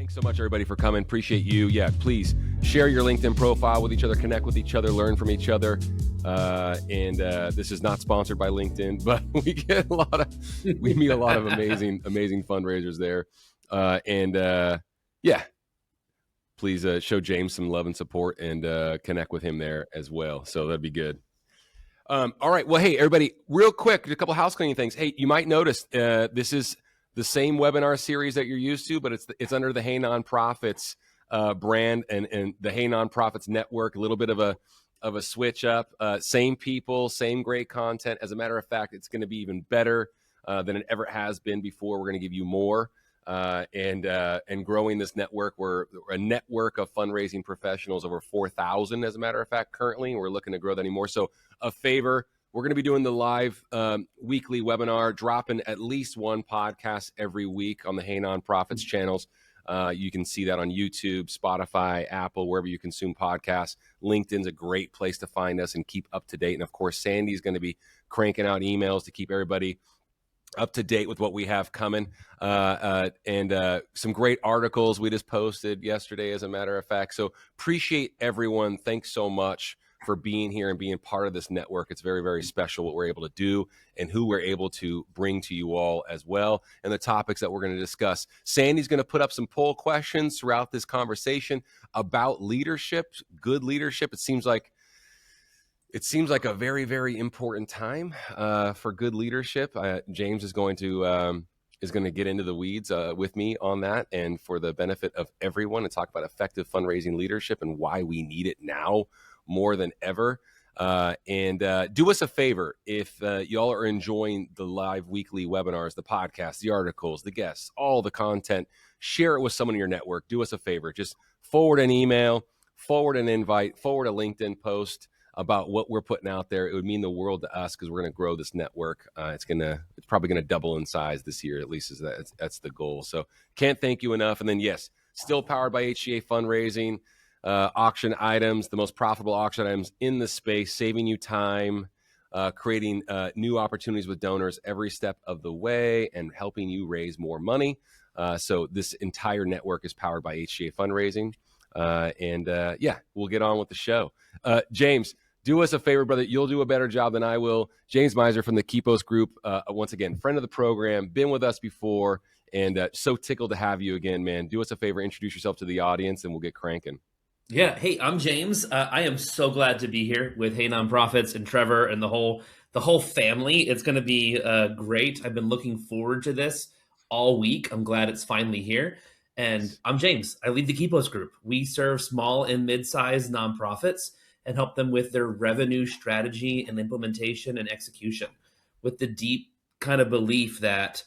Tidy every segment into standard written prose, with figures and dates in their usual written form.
Thanks so much, everybody, for coming. Appreciate you. Yeah, please share your LinkedIn profile with each other, connect with each other, learn from each other. This is not sponsored by LinkedIn, but we meet a lot of amazing fundraisers there. Please show James some love and support and connect with him there as well. So that'd be good. All right. Well, hey, everybody, real quick, a couple of house cleaning things. Hey, you might notice this is the same webinar series that you're used to, but it's under the Hey Nonprofits brand and the Hey Nonprofits network. A little bit of a switch up. Same people, same great content. As a matter of fact, it's going to be even better than it ever has been before. We're going to give you more. And growing this network. We're a network of fundraising professionals, over 4,000, as a matter of fact, currently. We're looking to grow that anymore. So a favor, we're going to be doing the live weekly webinar, dropping at least one podcast every week on the Hey Nonprofits channels. You can see that on YouTube, Spotify, Apple, wherever you consume podcasts. LinkedIn's a great place to find us and keep up to date. And of course, Sandy's going to be cranking out emails to keep everybody up to date with what we have coming, and some great articles we just posted yesterday, as a matter of fact. So appreciate everyone. Thanks so much for being here and being part of this network. It's very, very special what we're able to do and who we're able to bring to you all as well, and the topics that we're going to discuss. Sandy's going to put up some poll questions throughout this conversation about leadership, good leadership. It seems like a very, very important time for good leadership. James is going to get into the weeds with me on that, and for the benefit of everyone, and talk about effective fundraising leadership and why we need it now more than ever. Do us a favor, if y'all are enjoying the live weekly webinars, the podcasts, the articles, the guests, all the content, share it with someone in your network. Do us a favor. Just forward an email, forward an invite, forward a LinkedIn post about what we're putting out there. It would mean the world to us, because we're going to grow this network. It's probably going to double in size this year, at least that's the goal. So can't thank you enough. And then, yes, still powered by HCA Fundraising, auction items, the most profitable auction items in the space, saving you time, creating new opportunities with donors every step of the way, and helping you raise more money. So this entire network is powered by HCA Fundraising. We'll get on with the show. James, do us a favor, brother. You'll do a better job than I will. James Misner from the Keepos Group, once again, friend of the program, been with us before, and so tickled to have you again, man. Do us a favor, introduce yourself to the audience, and we'll get cranking. Yeah. Hey, I'm James. I am so glad to be here with Hey Nonprofits and Trevor and the whole family. It's going to be great. I've been looking forward to this all week. I'm glad it's finally here. And I'm James. I lead the Keepos Group. We serve small and mid-sized nonprofits and help them with their revenue strategy and implementation and execution, with the deep kind of belief that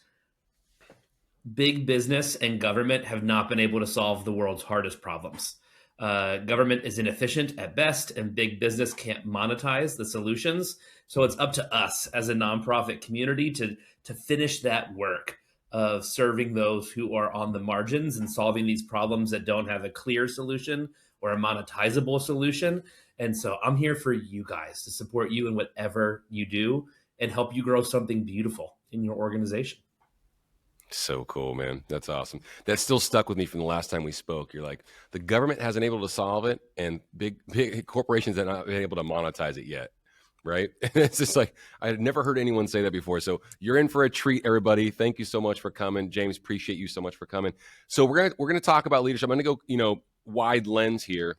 big business and government have not been able to solve the world's hardest problems. Government is inefficient at best, and big business can't monetize the solutions. So it's up to us as a nonprofit community to finish that work of serving those who are on the margins and solving these problems that don't have a clear solution or a monetizable solution. And so I'm here for you guys, to support you in whatever you do and help you grow something beautiful in your organization. So cool, man. That's awesome. That still stuck with me from the last time we spoke. You're like, the government hasn't been able to solve it, and big corporations have not been able to monetize it yet. Right? It's just like, I had never heard anyone say that before. So you're in for a treat, everybody. Thank you so much for coming. James, appreciate you so much for coming. So we're gonna talk about leadership. I'm gonna go, wide lens here,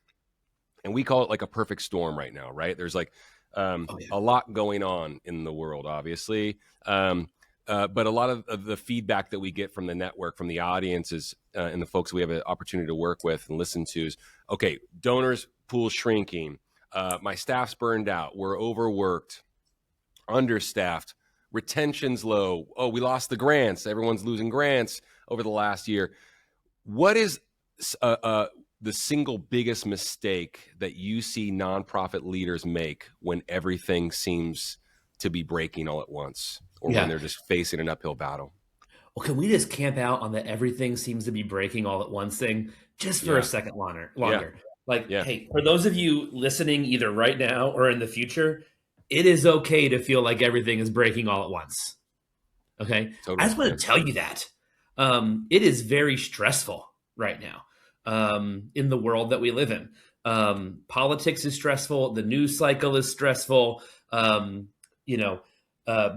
and we call it like a perfect storm right now, right? There's like a lot going on in the world, obviously. But a lot of the feedback that we get from the network, from the audiences, and the folks we have an opportunity to work with and listen to is, okay, donors pool shrinking. My staff's burned out. We're overworked, understaffed, retention's low. Oh, we lost the grants. Everyone's losing grants over the last year. What is the single biggest mistake that you see nonprofit leaders make when everything seems to be breaking all at once, or when they're just facing an uphill battle? Well, can we just camp out on the everything seems to be breaking all at once thing just for a second longer? Hey, for those of you listening either right now or in the future, it is okay to feel like everything is breaking all at once. Okay? Totally. I just want to tell you that. It is very stressful right now in the world that we live in. Politics is stressful. The news cycle is stressful. You know,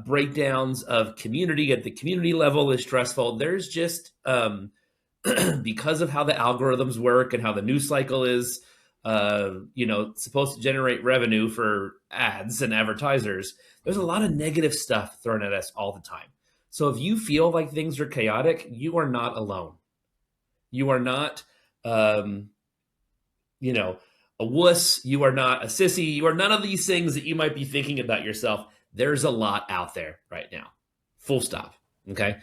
breakdowns of community at the community level is stressful. There's just because of how the algorithms work and how the news cycle is, supposed to generate revenue for ads and advertisers. There's a lot of negative stuff thrown at us all the time. So if you feel like things are chaotic, you are not alone. You are not, um, a wuss. You are not a sissy. You are none of these things that you might be thinking about yourself. There's a lot out there right now. Full stop. Okay.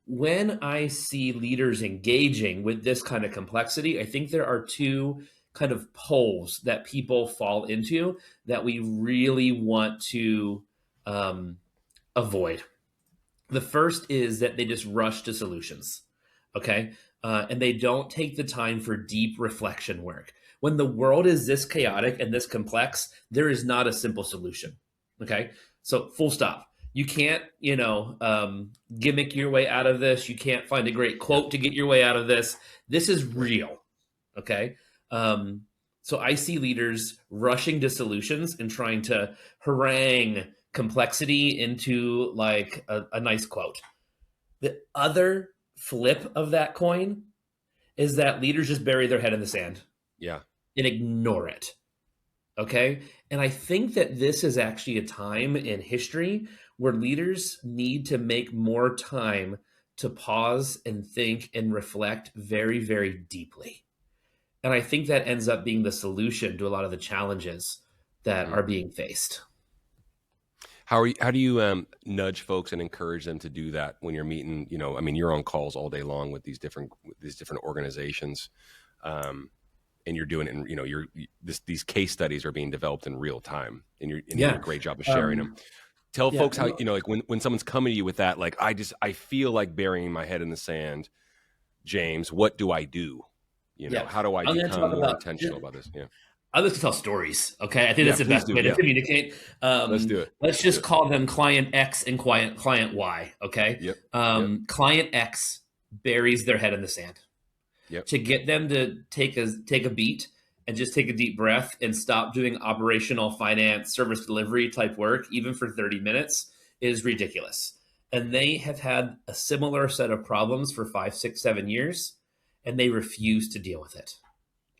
When I see leaders engaging with this kind of complexity, I think there are two kind of poles that people fall into that we really want to avoid. The first is that they just rush to solutions, okay? And they don't take the time for deep reflection work. When the world is this chaotic and this complex, there is not a simple solution, okay? So full stop. You can't, gimmick your way out of this. You can't find a great quote to get your way out of this. This is real, okay? So I see leaders rushing to solutions and trying to harangue complexity into like a nice quote. The other flip of that coin is that leaders just bury their head in the sand. Yeah. And ignore it. Okay. And I think that this is actually a time in history where leaders need to make more time to pause and think and reflect very, very deeply. And I think that ends up being the solution to a lot of the challenges that are being faced. How do you nudge folks and encourage them to do that when you're meeting? You're on calls all day long with these different organizations, and you're doing it. And these case studies are being developed in real time, and you're doing a great job of sharing them. Tell folks how like when someone's coming to you with that, like I feel like burying my head in the sand, James. What do I do? How do I become more intentional about this? Yeah. I like to tell stories. Okay. I think that's the best way to communicate. Let's do it. Let's just call them client X and client Y. Okay. Yep. Client X buries their head in the sand. Yep. To get them to take a beat and just take a deep breath and stop doing operational finance, service delivery type work, even for 30 minutes, is ridiculous. And they have had a similar set of problems for 5, 6, 7 years, and they refuse to deal with it.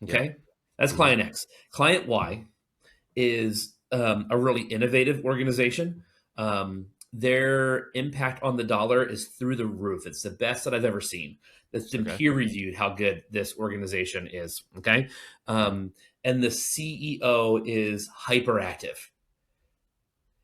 Okay. Yep. That's client X. Client Y is a really innovative organization. Their impact on the dollar is through the roof. It's the best that I've ever seen. That's been peer reviewed how good this organization is. Okay. And the CEO is hyperactive.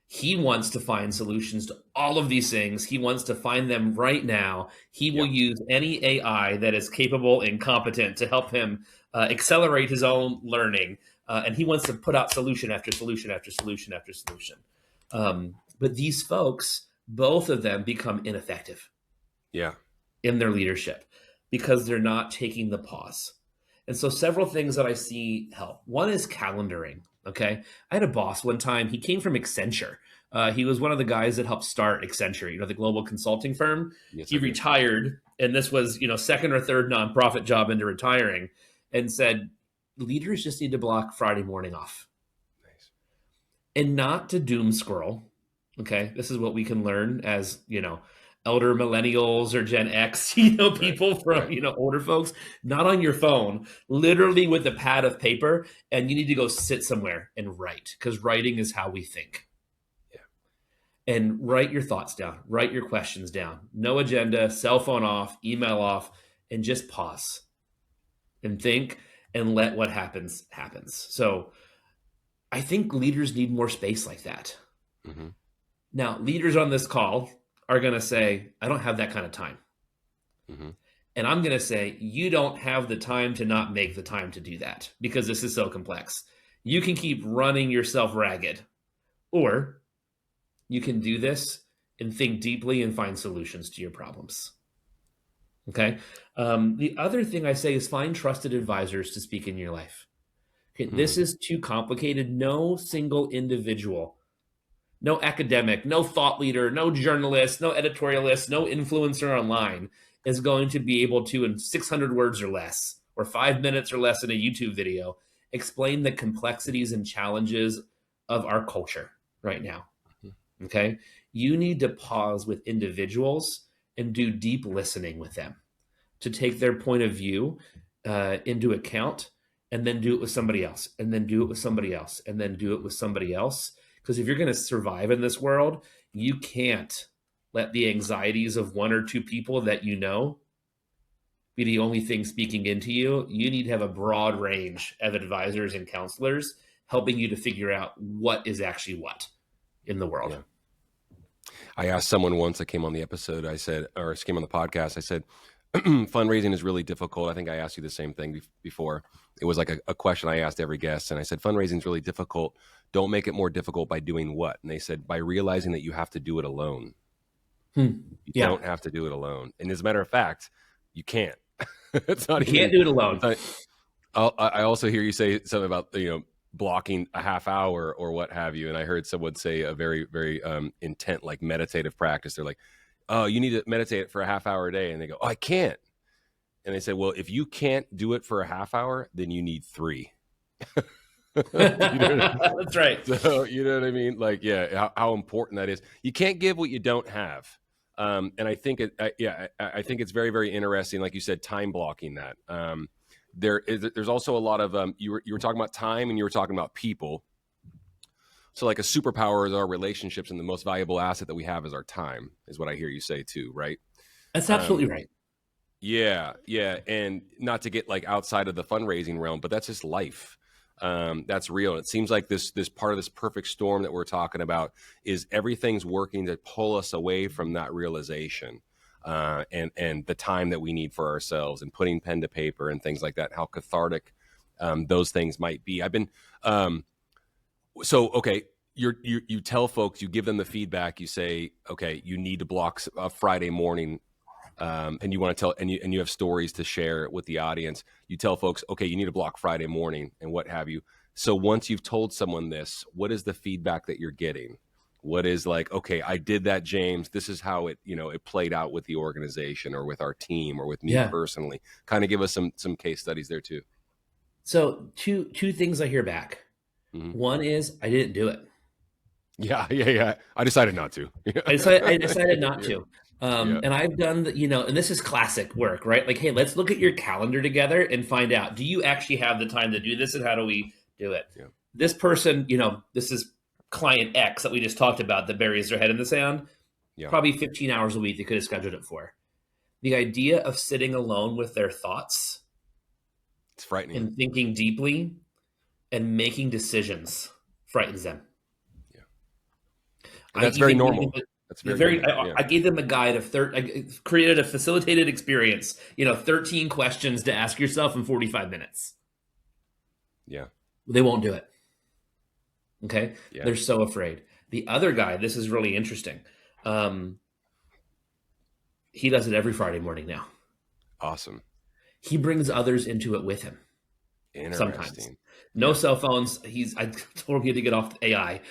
He wants to find solutions to all of these things. He wants to find them right now. He will use any AI that is capable and competent to help him accelerate his own learning. And he wants to put out solution after solution after solution after solution. But these folks, both of them become ineffective in their leadership because they're not taking the pause. And so several things that I see help. One is calendaring. Okay. I had a boss one time. He came from Accenture. He was one of the guys that helped start Accenture, the global consulting firm. Yes, he retired, and this was, second or third nonprofit job into retiring, and said, leaders just need to block Friday morning off. Nice. And not to doom scroll. Okay. This is what we can learn as, elder millennials or Gen X, people from, older folks, not on your phone, literally with a pad of paper, and you need to go sit somewhere and write, because writing is how we think. Yeah. And write your thoughts down, write your questions down, no agenda, cell phone off, email off, and just pause and think and let what happens. So I think leaders need more space like that. Mm-hmm. Now, leaders on this call are going to say, I don't have that kind of time. Mm-hmm. And I'm going to say, you don't have the time to not make the time to do that, because this is so complex. You can keep running yourself ragged, or you can do this and think deeply and find solutions to your problems. Okay. The other thing I say is find trusted advisors to speak in your life. Okay. Mm-hmm. This is too complicated. No single individual, no academic, no thought leader, no journalist, no editorialist, no influencer online is going to be able to, in 600 words or less, or 5 minutes or less in a YouTube video, explain the complexities and challenges of our culture right now. Okay. You need to pause with individuals and do deep listening with them to take their point of view into account, and then do it with somebody else, and then do it with somebody else, and then do it with somebody else. Because if you're going to survive in this world, you can't let the anxieties of one or two people that you know be the only thing speaking into you. You need to have a broad range of advisors and counselors helping you to figure out what is actually what in the world. Yeah. I asked someone once that came on the episode, I said, or came on the podcast, I said, fundraising is really difficult. I think I asked you the same thing before. It was like a question I asked every guest. And I said, fundraising is really difficult. Don't make it more difficult by doing what? And they said, by realizing that you have to do it alone. You don't have to do it alone. And as a matter of fact, you can't. It's not you can't do it alone. I also hear you say something about, blocking a half hour or what have you. And I heard someone say a very, very intent, like meditative practice. They're like, oh, you need to meditate for a half hour a day. And they go, oh, I can't. And they say, well, if you can't do it for a half hour, then you need 3. That's right. So, you know what I mean? Like, yeah, how important that is. You can't give what you don't have. And I think I think it's very, very interesting. Like you said, time blocking that. There's also a lot of, you were talking about time, and you were talking about people. So like a superpower is our relationships, and the most valuable asset that we have is our time, is what I hear you say too, right? That's absolutely right. Yeah. And not to get like outside of the fundraising realm, but that's just life. That's real. And it seems like this part of this perfect storm that we're talking about is everything's working to pull us away from that realization, and the time that we need for ourselves, and putting pen to paper and things like that, how cathartic those things might be. I've been so okay. You tell folks, you give them the feedback. You say, okay, you need to block a Friday morning, and you want to tell, and you have stories to share with the audience. You tell folks, okay, you need to block Friday morning and what have you. So once you've told someone this, what is the feedback that you're getting? What is like, okay, I did that, James. This is how it played out with the organization or with our team or with me personally. Kind of give us some case studies there too. So two things I hear back. Mm-hmm. One is I didn't do it. Yeah. I decided not to. I decided not to. And I've done and this is classic work, right? Like, hey, let's look at your calendar together and find out, do you actually have the time to do this, and how do we do it? Yeah. This person, this is client X that we just talked about that buries their head in the sand. Yeah. Probably 15 hours a week they could have scheduled it for. The idea of sitting alone with their thoughts, it's frightening, and thinking deeply and making decisions frightens them. Yeah. And that's very normal. That's very I gave them a guide of I created a facilitated experience, 13 questions to ask yourself in 45 minutes. Yeah. They won't do it. Okay. Yeah. They're so afraid. The other guy, this is really interesting. He does it every Friday morning now. Awesome. He brings others into it with him. Sometimes. No cell phones. I told him he had to get off AI,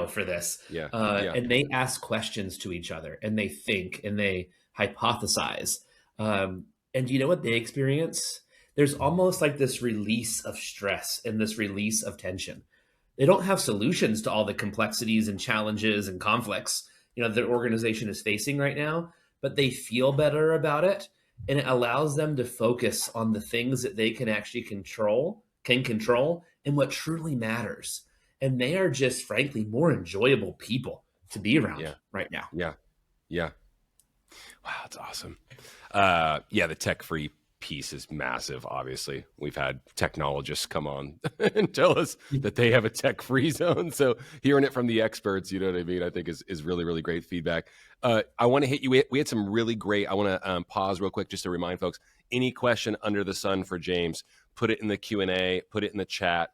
for this. And they ask questions to each other, and they think, and they hypothesize. And do you know what they experience? There's almost like this release of stress and this release of tension. They don't have solutions to all the complexities and challenges and conflicts, that organization is facing right now, but they feel better about it. And it allows them to focus on the things that they can actually control, and what truly matters. And they are just, frankly, more enjoyable people to be around right now. Yeah. Wow, that's awesome. The tech-free piece is massive, obviously. We've had technologists come on and tell us that they have a tech-free zone. So hearing it from the experts, you know what I mean, I think is really, really great feedback. I want to hit you. We had some really great, I want to pause real quick just to remind folks, any question under the sun for James, put it in the Q&A, put it in the chat,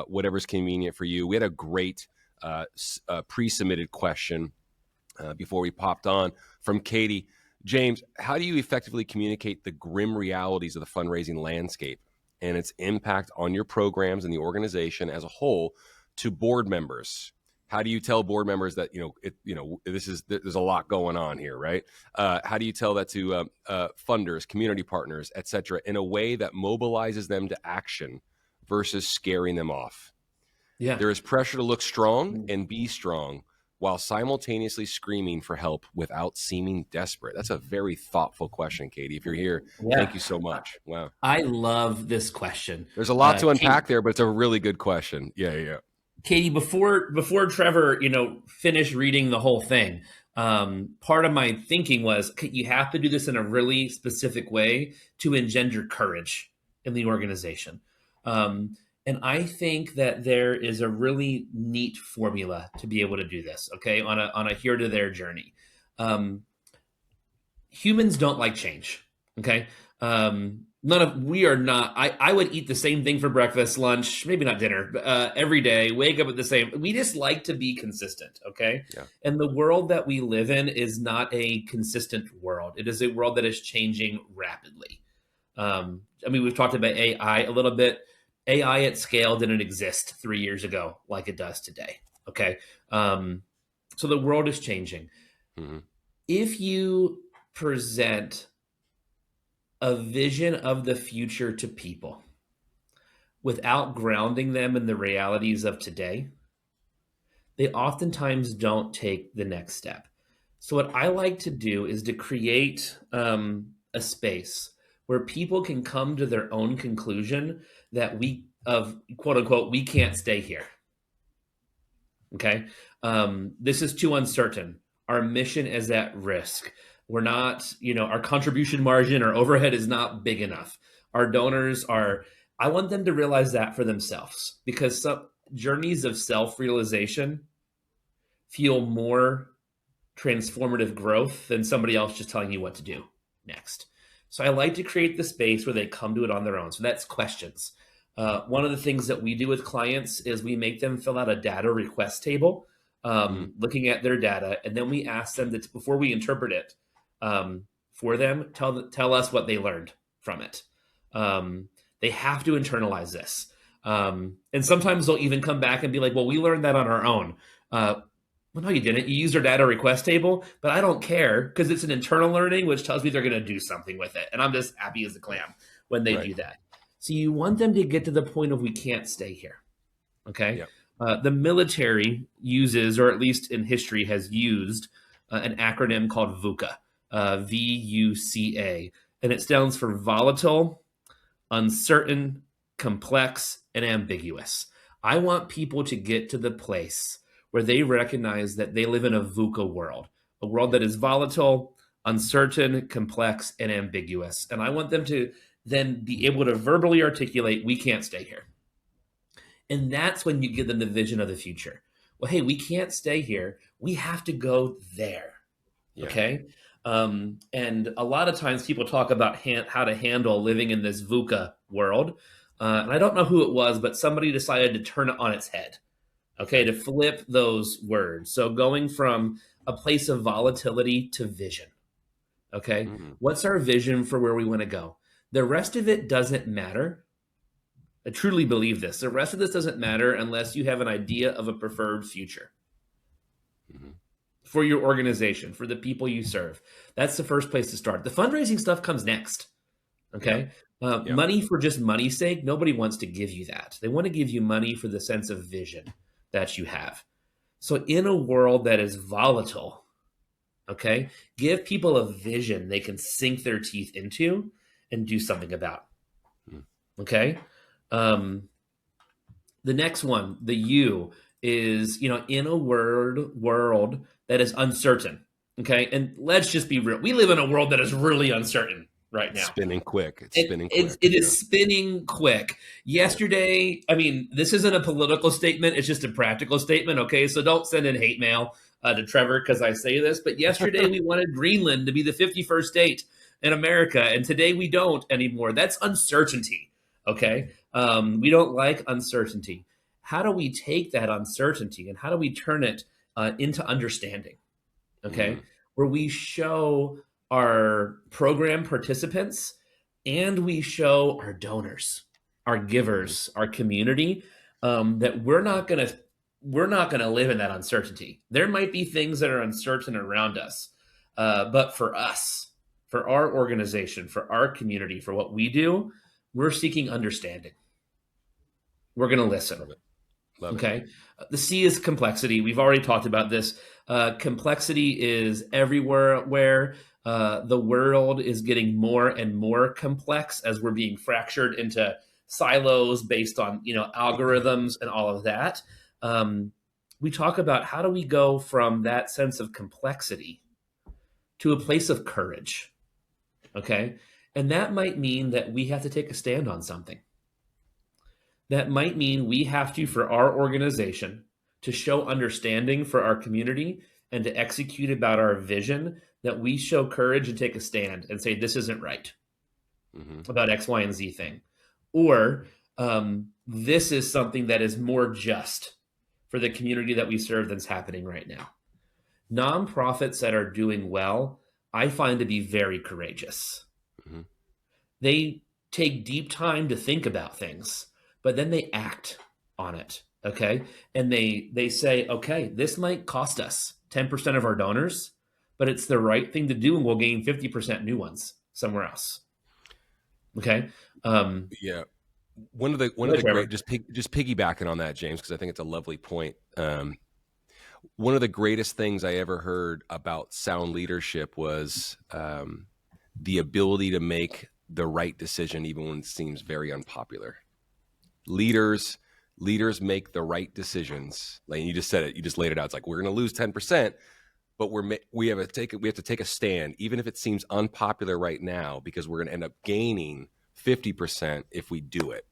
whatever's convenient for you. We had a great pre-submitted question before we popped on from Katie. James, how do you effectively communicate the grim realities of the fundraising landscape and its impact on your programs and the organization as a whole to board members, How do you tell board members that, there's a lot going on here, right? How do you tell that to funders, community partners, et cetera, in a way that mobilizes them to action versus scaring them off? Yeah. There is pressure to look strong and be strong while simultaneously screaming for help without seeming desperate. That's a very thoughtful question, Katie. If you're here, thank you so much. Wow. I love this question. There's a lot to unpack Katie, there, but it's a really good question. Yeah. Katie, before Trevor, finished reading the whole thing, part of my thinking was you have to do this in a really specific way to engender courage in the organization. And I think that there is a really neat formula to be able to do this, okay, on a here to there journey. Humans don't like change, okay? We are not, I would eat the same thing for breakfast, lunch, maybe not dinner, every day, wake up at the same, we just like to be consistent, okay? Yeah. And the world that we live in is not a consistent world. It is a world that is changing rapidly. We've talked about AI a little bit. AI at scale didn't exist 3 years ago like it does today. Okay. So the world is changing. Mm-hmm. If you present a vision of the future to people without grounding them in the realities of today, they oftentimes don't take the next step. So what I like to do is to create a space where people can come to their own conclusion that quote unquote, we can't stay here. Okay. This is too uncertain. Our mission is at risk. We're not, our contribution margin or overhead is not big enough. Our donors I want them to realize that for themselves, because some journeys of self-realization feel more transformative growth than somebody else just telling you what to do next. So I like to create the space where they come to it on their own. So that's questions. One of the things that we do with clients is we make them fill out a data request table, looking at their data, and then we ask them that before we interpret it for them, tell us what they learned from it. They have to internalize this. And sometimes they'll even come back and be like, well, we learned that on our own. Well, no, you didn't. You used our data request table, but I don't care because it's an internal learning, which tells me they're going to do something with it. And I'm just happy as a clam when they do that. So you want them to get to the point of we can't stay here. Okay. Yep. The military uses, or at least in history has used, an acronym called VUCA, VUCA, and it stands for volatile, uncertain, complex, and ambiguous. I want people to get to the place where they recognize that they live in a VUCA world, a world that is volatile, uncertain, complex, and ambiguous. And I want them to then be able to verbally articulate, we can't stay here. And that's when you give them the vision of the future. Well, hey, we can't stay here. We have to go there. Yeah. Okay. And a lot of times people talk about how to handle living in this VUCA world. And I don't know who it was, but somebody decided to turn it on its head. Okay, to flip those words. So going from a place of volatility to vision. Okay, What's our vision for where we want to go? The rest of it doesn't matter. I truly believe this. The rest of this doesn't matter unless you have an idea of a preferred future for your organization, for the people you serve. That's the first place to start. The fundraising stuff comes next. Okay. Money for just money's sake, nobody wants to give you that. They want to give you money for the sense of vision that you have. So in a world that is volatile, okay, give people a vision they can sink their teeth into and do something about. Okay. The next one, the U, is, in a world that is uncertain. Okay. And let's just be real. We live in a world that is really uncertain right now. Spinning quick. It is spinning quick. Yesterday, this isn't a political statement. It's just a practical statement. Okay. So don't send in hate mail to Trevor because I say this, but yesterday we wanted Greenland to be the 51st state in America. And today we don't anymore. That's uncertainty. Okay. We don't like uncertainty. How do we take that uncertainty and how do we turn it into understanding? Okay. Where we show our program participants and we show our donors, our givers, our community, that we're not going to we're not going to live in that uncertainty. There might be things that are uncertain around us, but for us, for our organization, for our community, for what we do, we're seeking understanding. We're going to listen. Love it. Love it. Okay. The C is complexity. We've already talked about this. Complexity is everywhere where the world is getting more and more complex as we're being fractured into silos based on, algorithms and all of that. We talk about how do we go from that sense of complexity to a place of courage. Okay. And that might mean that we have to take a stand on something. That might mean we have to, for our organization, to show understanding for our community and to execute about our vision, that we show courage and take a stand and say, this isn't right about X, Y, and Z thing. Or this is something that is more just for the community that we serve than's happening right now. Nonprofits that are doing well, I find to be very courageous. They take deep time to think about things, but then they act on it. Okay. And they say, okay, this might cost us 10% of our donors, but it's the right thing to do. And we'll gain 50% new ones somewhere else. Okay. Yeah. One of the great, just piggybacking on that, James, because I think it's a lovely point. One of the greatest things I ever heard about sound leadership was the ability to make the right decision, even when it seems very unpopular. Leaders make the right decisions. Like you just said it, you just laid it out. It's like, we're going to lose 10%, but we have to take a stand, even if it seems unpopular right now, because we're going to end up gaining 50% if we do it.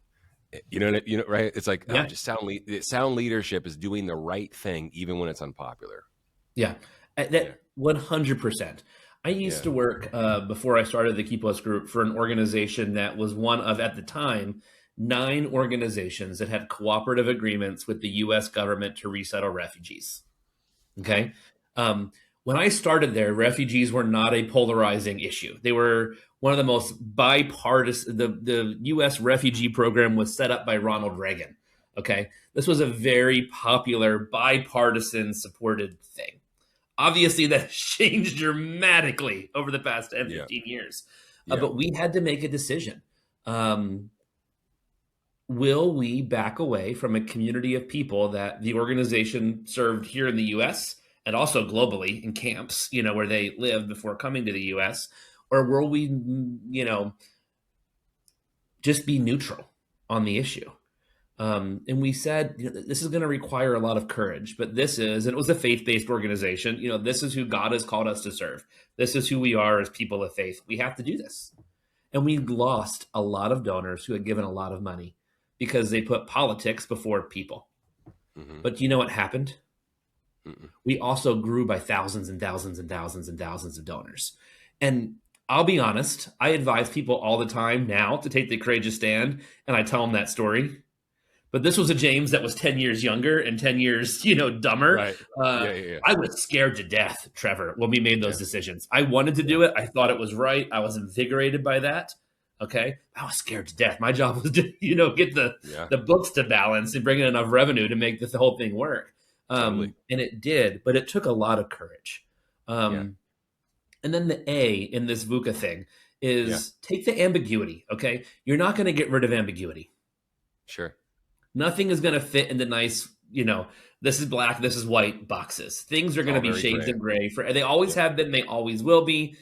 Right? It's like, just sound leadership is doing the right thing, even when it's unpopular. Yeah, that 100%. I used to work before I started the Keep Us group for an organization that was one of, at the time, 9 organizations that had cooperative agreements with the U.S. government to resettle refugees. Okay. When I started there, refugees were not a polarizing issue. They were one of the most bipartisan. The U.S. refugee program was set up by Ronald Reagan. Okay. This was a very popular, bipartisan supported thing. Obviously, that has changed dramatically over the past 10, 15 years. But we had to make a decision. Will we back away from a community of people that the organization served here in the U.S. and also globally in camps, where they lived before coming to the U.S., or will we, just be neutral on the issue? And we said, this is going to require a lot of courage, but and it was a faith-based organization. This is who God has called us to serve. This is who we are as people of faith. We have to do this. And we lost a lot of donors who had given a lot of money because they put politics before people. But do you know what happened? We also grew by thousands and thousands and thousands and thousands of donors. And I'll be honest, I advise people all the time now to take the courageous stand, and I tell them that story. But this was a James that was 10 years younger and 10 years, dumber. Right. I was scared to death, Trevor, when we made those decisions. I wanted to do it. I thought it was right. I was invigorated by that. Okay. I was scared to death. My job was to, get the books to balance and bring in enough revenue to make the whole thing work. And it did, but it took a lot of courage. And then the A in this VUCA thing is take the ambiguity. Okay. You're not going to get rid of ambiguity. Sure. Nothing is going to fit into nice, this is black, this is white boxes. Things are going to be shades of gray. They always have been, they always will be.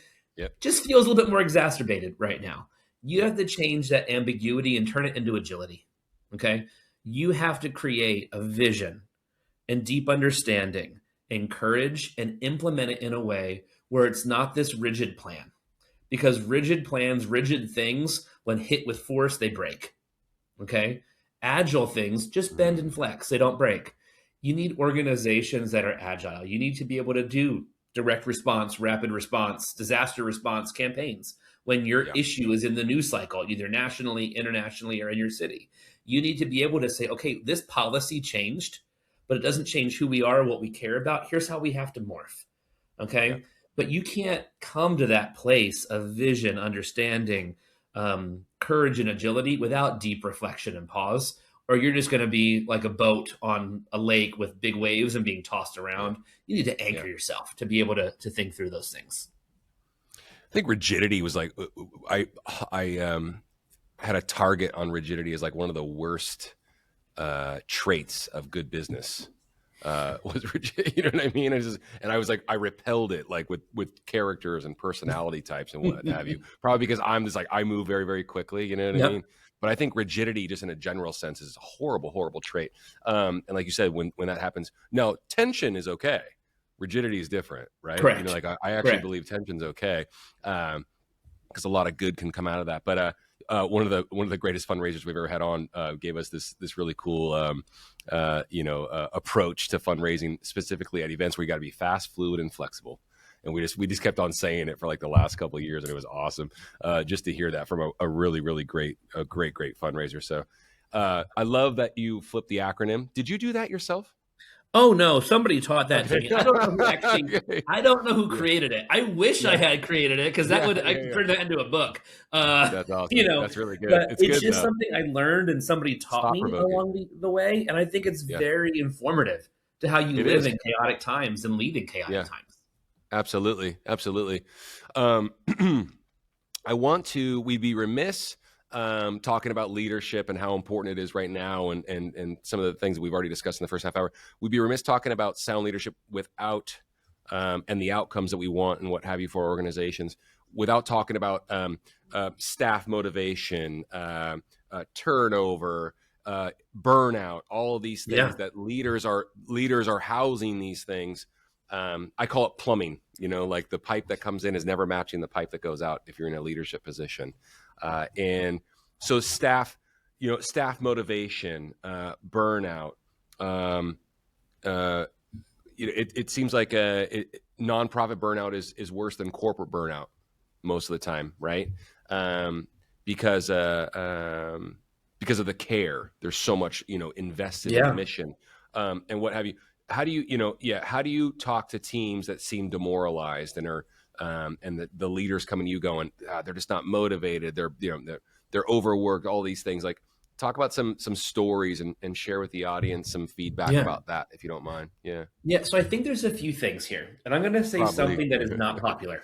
Just feels a little bit more exacerbated right now. You have to change that ambiguity and turn it into agility. Okay. You have to create a vision and deep understanding and courage and implement it in a way where it's not this rigid plan. Because rigid plans, rigid things, when hit with force, they break. Okay. Agile things just bend and flex. They don't break. You need organizations that are agile. You need to be able to do direct response, rapid response, disaster response campaigns when your issue is in the news cycle, either nationally, internationally, or in your city. You need to be able to say, okay, this policy changed, but it doesn't change who we are, what we care about. Here's how we have to morph. Okay. But you can't come to that place of vision, understanding, courage and agility without deep reflection and pause, or you're just going to be like a boat on a lake with big waves and being tossed around. You need to anchor yourself to be able to think through those things. I think rigidity was like, I had a target on rigidity as like one of the worst traits of good business. Was rigid, you know what I mean? I was like, I repelled it like with characters and personality types and what have you. Probably because I'm just like, I move very, very quickly, you know what I mean? But I think rigidity, just in a general sense, is a horrible, horrible trait. And like you said, when that happens, no, tension is okay. Rigidity is different, right? Correct. You know, like I actually believe tension's okay, because a lot of good can come out of that. But one of the greatest fundraisers we've ever had on gave us this really cool approach to fundraising, specifically at events where you got to be fast, fluid, and flexible. And we just kept on saying it for like the last couple of years, and it was awesome just to hear that from a really, really great fundraiser. So I love that you flipped the acronym. Did you do that yourself? Oh no, somebody taught that to me. I don't know who actually. Okay. I don't know who created it. I wish I had created it, because I could turn that into a book. That's awesome. That's really good. But It's it's good, just though. something I learned and somebody taught me along the way, and I think it's very informative to how you live in chaotic times and lead in chaotic times. Absolutely. We'd be remiss talking about leadership and how important it is right now, and some of the things that we've already discussed in the first half hour. We'd be remiss talking about sound leadership without and the outcomes that we want and what have you for our organizations, without talking about staff motivation, turnover, burnout, all of these things that leaders are housing these things. I call it plumbing. You know, like the pipe that comes in is never matching the pipe that goes out if you're in a leadership position. And so staff motivation, burnout. It seems like nonprofit burnout is worse than corporate burnout most of the time, right? Because of the care. There's so much invested in the mission, and what have you. How do you talk to teams that seem demoralized and are and the leaders coming to you going, they're just not motivated, they're overworked, all these things? Like, talk about some stories and share with the audience some feedback about that, if you don't mind. So I think there's a few things here, and I'm going to say something that is not popular.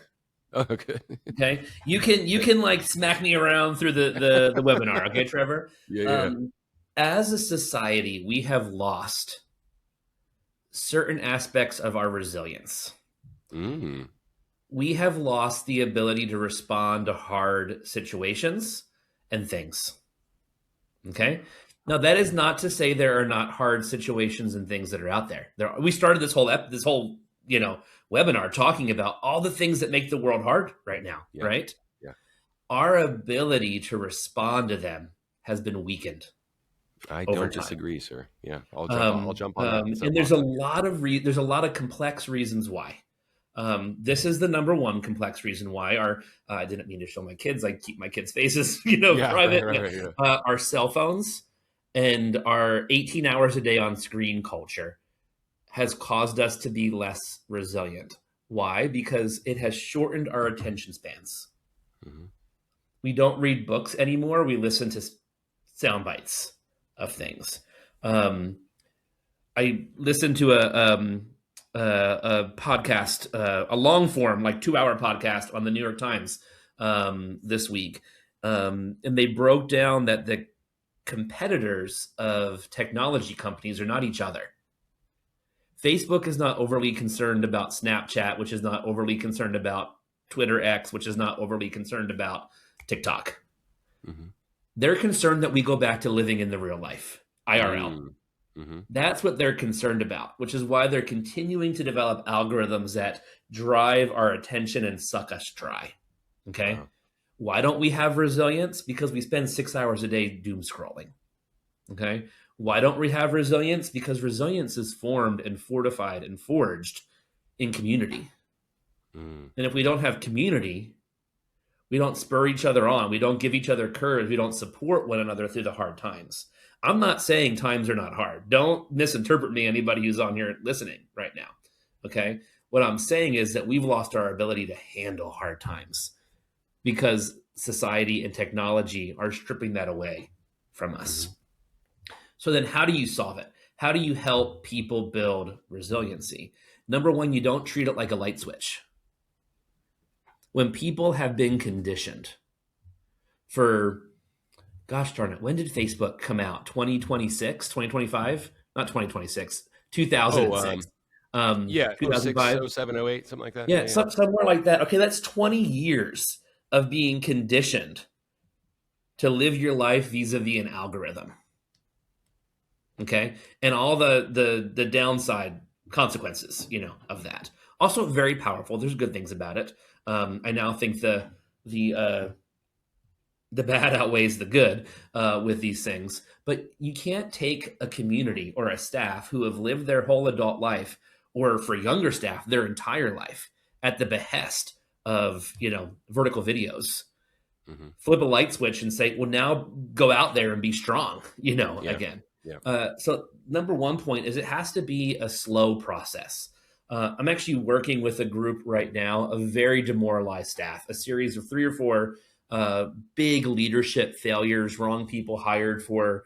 Okay, you can like smack me around through the webinar, okay, Trevor? As a society, we have lost certain aspects of our resilience. We have lost the ability to respond to hard situations and things. Okay. Now, that is not to say there are not hard situations and things that are out there. We started this whole webinar talking about all the things that make the world hard right now, right? Our ability to respond to them has been weakened. I don't disagree, sir. I'll jump on that. And there's a lot of complex reasons why. This is the number one complex reason why. I didn't mean to show my kids. I keep my kids' faces, private. Right. Our cell phones and our 18 hours a day on screen culture has caused us to be less resilient. Why? Because it has shortened our attention spans. We don't read books anymore. We listen to sound bites of things. I listened to a podcast, a long form, like 2-hour podcast on the New York Times this week. And they broke down that the competitors of technology companies are not each other. Facebook is not overly concerned about Snapchat, which is not overly concerned about Twitter X, which is not overly concerned about TikTok. They're concerned that we go back to living in the real life, IRL. That's what they're concerned about, which is why they're continuing to develop algorithms that drive our attention and suck us dry. Okay. Wow. Why don't we have resilience? Because we spend 6 hours a day doom scrolling. Okay. Why don't we have resilience? Because resilience is formed and fortified and forged in community. And if we don't have community, we don't spur each other on. We don't give each other courage. We don't support one another through the hard times. I'm not saying times are not hard. Don't misinterpret me, anybody who's on here listening right now. Okay. What I'm saying is that we've lost our ability to handle hard times because society and technology are stripping that away from us. So then how do you solve it? How do you help people build resiliency? Number one, you don't treat it like a light switch. When people have been conditioned for, gosh darn it, when did Facebook come out? 2026, 2025? Not 2026, Oh, 2006. yeah, oh 06, 2005. oh 07, oh 08, something like that. Yeah, Yeah. somewhere like that. Okay, that's 20 years of being conditioned to live your life vis-a-vis an algorithm. Okay, and all the downside consequences, of that. Also, very powerful. There's good things about it. I now think the the bad outweighs the good with these things. But you can't take a community or a staff who have lived their whole adult life, or for younger staff, their entire life, at the behest of vertical videos, Mm-hmm. flip a light switch and say, well, now go out there and be strong, Yeah. again. Yeah. So number one point is it has to be a slow process. I'm actually working with a group right now, a very demoralized staff, a series of 3 or 4 big leadership failures, wrong people hired for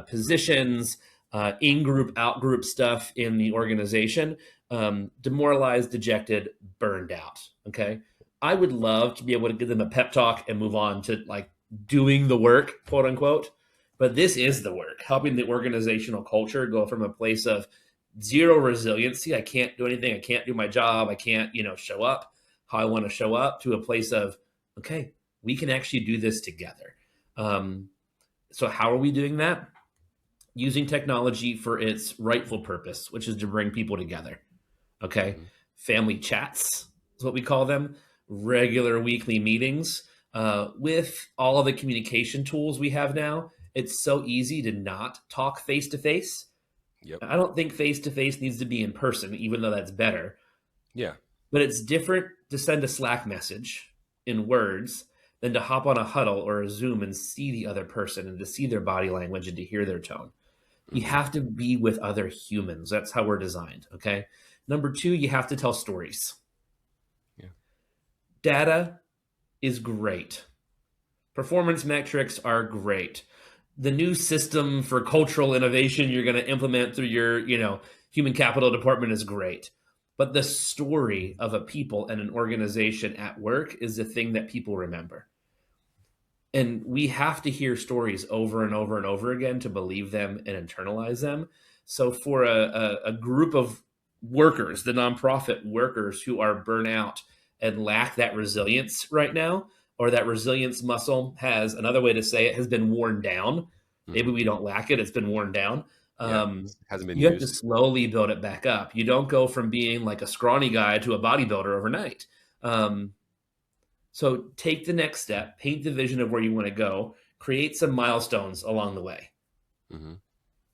positions, in-group, out-group stuff in the organization, demoralized, dejected, burned out. Okay. I would love to be able to give them a pep talk and move on to like doing the work, quote unquote. But this is the work, helping the organizational culture go from a place of zero resiliency. I can't do anything. I can't do my job. I can't, show up how I want to show up, to a place of, okay, we can actually do this together. So how are we doing that? Using technology for its rightful purpose, which is to bring people together. Okay. Mm-hmm. Family chats is what we call them. Regular weekly meetings. With all of the communication tools we have now, it's so easy to not talk face to face. Yep. I don't think face to face needs to be in person, even though that's better. Yeah. But it's different to send a Slack message in words than to hop on a huddle or a Zoom and see the other person and to see their body language and to hear their tone. Mm-hmm. You have to be with other humans. That's how we're designed. Okay. Number 2, you have to tell stories. Yeah. Data is great. Performance metrics are great. The new system for cultural innovation you're going to implement through your, human capital department is great. But the story of a people and an organization at work is the thing that people remember. And we have to hear stories over and over and over again to believe them and internalize them. So for a group of workers, the nonprofit workers who are burnout and lack that resilience right now, or that resilience muscle has, another way to say it, has been worn down. Mm-hmm. Maybe we don't lack it. It's been worn down. Hasn't been you used. have to slowly build it back up. You don't go from being like a scrawny guy to a bodybuilder overnight. So take the next step, paint the vision of where you want to go, create some milestones along the way. Mm-hmm.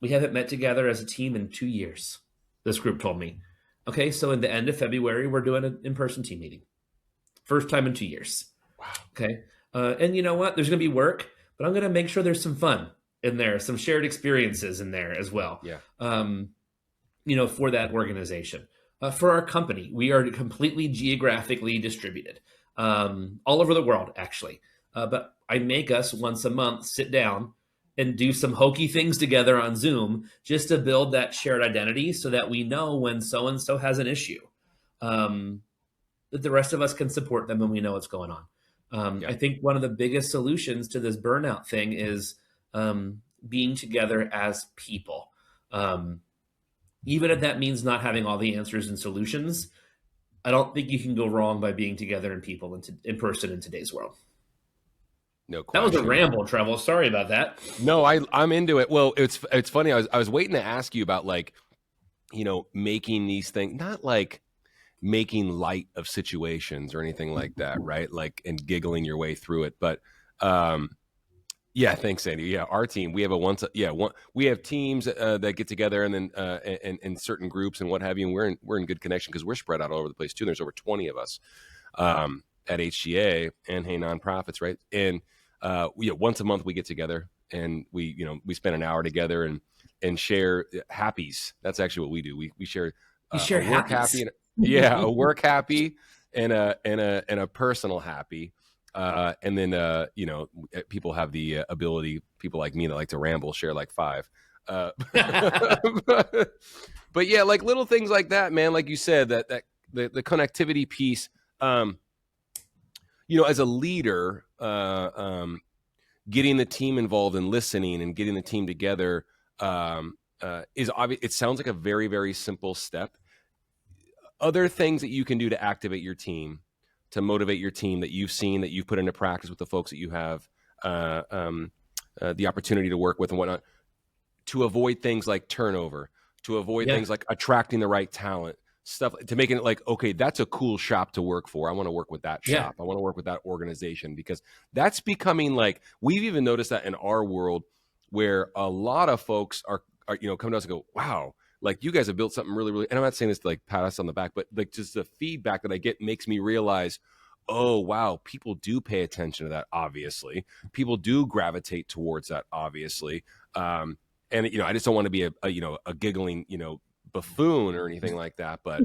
We haven't met together as a team in 2 years, this group told me. Okay, so in the end of February, we're doing an in-person team meeting. First time in 2 years. Wow. Okay. And you know what? There's going to be work, but I'm going to make sure there's some fun in there, some shared experiences in there as well. Yeah. For that organization. For our company, we are completely geographically distributed. All over the world, actually. But I make us once a month sit down and do some hokey things together on Zoom just to build that shared identity so that we know when so-and-so has an issue, that the rest of us can support them and we know what's going on. I think one of the biggest solutions to this burnout thing is being together as people. Even if that means not having all the answers and solutions, I don't think you can go wrong by being together in person in today's world. No question. That was a ramble, Trevor. Sorry about that. No, I'm into it. Well, it's funny. I was waiting to ask you about making these things, not like making light of situations or anything like that, right? Like, and giggling your way through it. But yeah, thanks, Sandy. Yeah, our team, we have we have teams that get together and then and certain groups and what have you, and we're in good connection because we're spread out all over the place too. There's over 20 of us at HGA and Hey Nonprofits, right? And once a month we get together and we spend an hour together and share happies. That's actually what we do. We share a work happy, a work happy and a personal happy. And then people have the ability, people like me that like to ramble, share like 5. But yeah, like little things like that, man. Like you said, that the connectivity piece. As a leader, getting the team involved and listening and getting the team together is obvious. It sounds like a very, very simple step. Other things that you can do to activate your team, to motivate your team that you've seen, that you've put into practice with the folks that you have the opportunity to work with and whatnot, to avoid things like turnover, to avoid Yeah. things like attracting the right talent, stuff to make it like, okay, that's a cool shop to work for. I want to work with that Yeah. shop. I want to work with that organization, because that's becoming like, we've even noticed that in our world, where a lot of folks are come to us and go, wow, like you guys have built something really, really, and I'm not saying this to like pat us on the back, but like just the feedback that I get makes me realize, oh wow, people do pay attention to that. Obviously, people do gravitate towards that. Obviously, and I just don't want to be a giggling buffoon or anything like that. But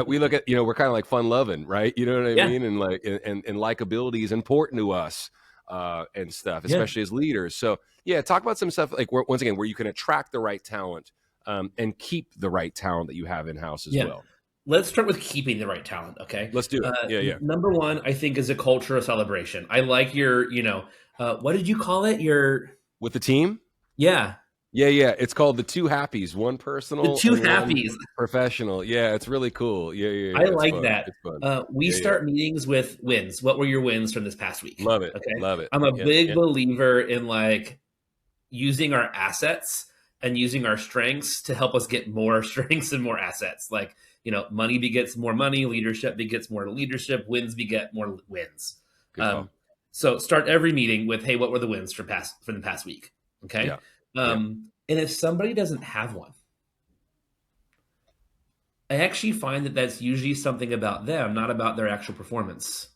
we look at we're kind of like fun loving, right? You know what I Yeah. mean? And like and likability is important to us and stuff, Yeah. especially as leaders. So yeah, talk about some stuff like once again where you can attract the right talent and keep the right talent that you have in house as Yeah. well. Let's start with keeping the right talent. Okay. Let's do it. Yeah. Number one, I think, is a culture of celebration. I like your, what did you call it? With the team. Yeah. Yeah. It's called the two happies, one The personal two and one happies. professional. Yeah, it's really cool. Yeah. I It's like fun. that. It's fun. We Yeah. start meetings with wins. What were your wins from this past week? Love it. Okay. Love it. I'm a Yeah. big believer in like using our assets and using our strengths to help us get more strengths and more assets. Like, money begets more money, leadership begets more leadership, wins beget more wins. Good call. So start every meeting with, hey, what were the wins from the past week? Okay. Yeah. And if somebody doesn't have one, I actually find that that's usually something about them, not about their actual performance.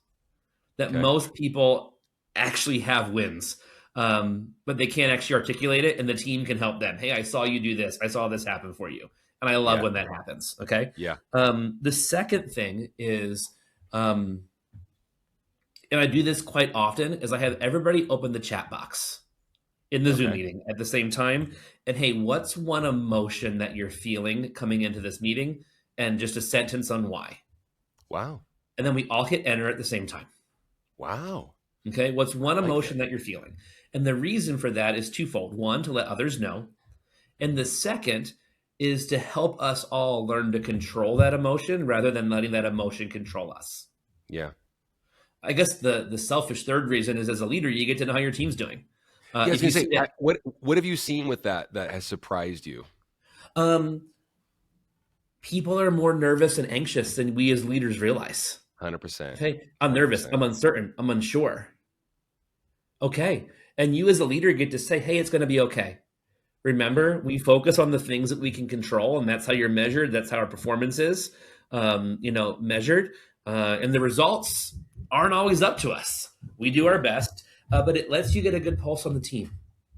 That Okay. most people actually have wins, but they can't actually articulate it, and the team can help them. Hey, I saw you do this. I saw this happen for you. And I love when that happens. Okay. Yeah. The second thing is, and I do this quite often, is I have everybody open the chat box in the Zoom meeting at the same time. And hey, what's one emotion that you're feeling coming into this meeting? And just a sentence on why. Wow. And then we all hit enter at the same time. Wow. Okay. What's one emotion that you're feeling? And the reason for that is twofold. One, to let others know. And the second is to help us all learn to control that emotion rather than letting that emotion control us. Yeah. I guess the selfish third reason is, as a leader, you get to know how your team's doing. I was going to say, what have you seen with that has surprised you? People are more nervous and anxious than we as leaders realize. 100%. Okay, I'm nervous. 100%. I'm uncertain. I'm unsure. Okay. And you as a leader get to say, hey, it's going to be okay. Remember, we focus on the things that we can control, and that's how you're measured. That's how our performance is, measured. And the results aren't always up to us. We do our best, but it lets you get a good pulse on the team.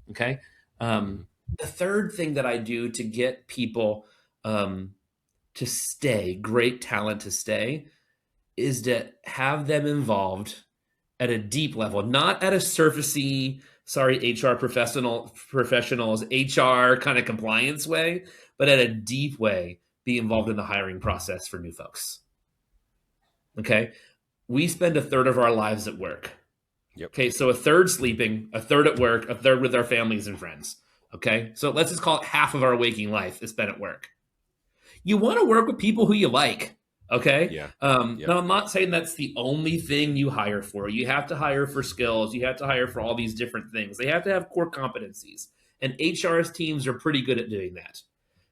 Okay. The third thing that I do to get people to stay, great talent to stay, is to have them involved at a deep level, not at a surfacey, HR professionals, HR kind of compliance way, but at a deep way, be involved in the hiring process for new folks. Okay. We spend a third of our lives at work. Yep. Okay. So a third sleeping, a third at work, a third with our families and friends. Okay. So let's just call it half of our waking life is spent at work. You want to work with people who you like. Okay. Yeah. Now, I'm not saying that's the only thing you hire for. You have to hire for skills. You have to hire for all these different things. They have to have core competencies. And HR's teams are pretty good at doing that.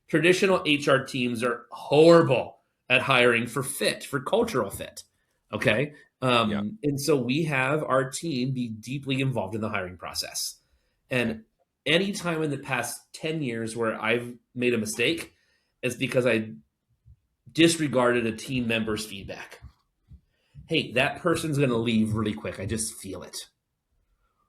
Traditional HR teams are horrible at hiring for fit, for cultural fit. Okay. And so we have our team be deeply involved in the hiring process. And anytime in the past 10 years where I've made a mistake, it's because I disregarded a team member's feedback. Hey, that person's going to leave really quick. I just feel it.